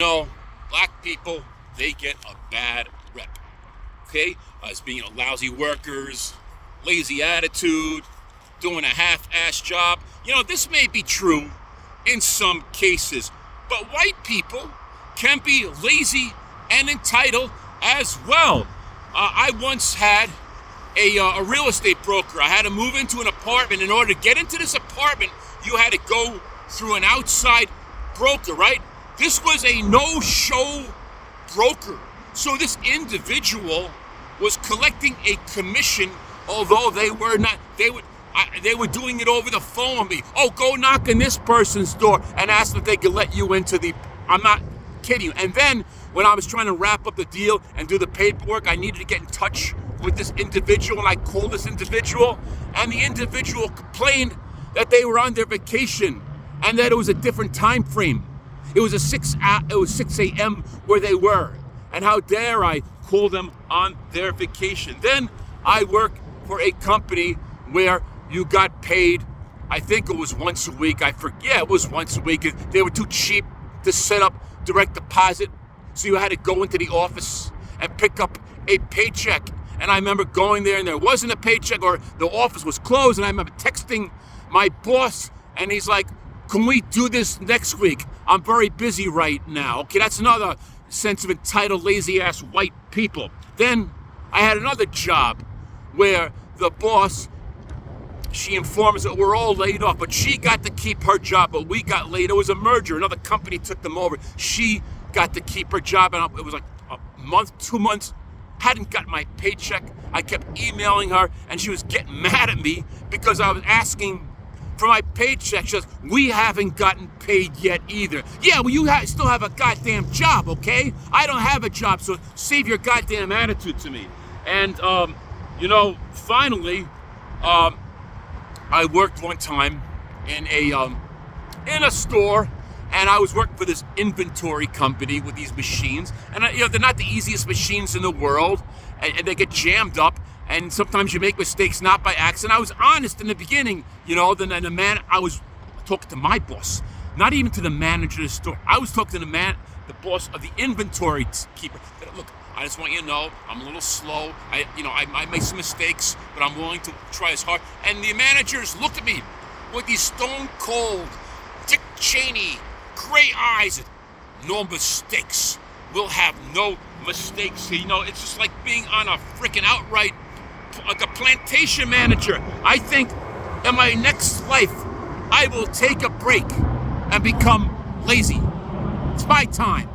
No, black people, they get a bad rep, okay? As being lousy workers, lazy attitude, doing a half-assed job. This may be true in some cases, but white people can be lazy and entitled as well. I once had a real estate broker. I had to move into an apartment. In order to get into this apartment, you had to go through an outside broker, right? This was a no-show broker. So this individual was collecting a commission, although they were not. They were doing it over the phone with me. Oh, go knock on this person's door and ask if they could let you into the. I'm not kidding you. And then when I was trying to wrap up the deal and do the paperwork, I needed to get in touch with this individual, and I called this individual, and the individual complained that they were on their vacation and that it was a different time frame. It was 6 a.m. where they were, and how dare I call them on their vacation. Then I worked for a company where you got paid, I think it was once a week. I forget, it was once a week. They were too cheap to set up direct deposit, so you had to go into the office and pick up a paycheck. And I remember going there and there wasn't a paycheck, or the office was closed, and I remember texting my boss, and he's like, can we do this next week? I'm very busy right now. Okay, that's another sense of entitled, lazy-ass white people. Then I had another job where the boss, she informed us that we're all laid off, but she got to keep her job, but we got laid. It was a merger. Another company took them over. She got to keep her job, and it was like a month, 2 months, hadn't got my paycheck. I kept emailing her, and she was getting mad at me because I was asking for my paycheck. She says, we haven't gotten paid yet either. Yeah, well, you still have a goddamn job, okay? I don't have a job, so save your goddamn attitude to me. And, finally, I worked one time in a store, and I was working for this inventory company with these machines. And, they're not the easiest machines in the world, and they get jammed up. And sometimes you make mistakes, not by accident. I was honest in the beginning, then I was talking to my boss, not even to the manager of the store. I was talking to the boss of the inventory keeper. Look, I just want you to know, I'm a little slow. I make some mistakes, but I'm willing to try as hard. And the managers looked at me with these stone cold, Dick Cheney, gray eyes. No mistakes. We'll have no mistakes. It's just like being on a freaking outright, like a plantation manager. I think in my next life, I will take a break and become lazy. It's my time.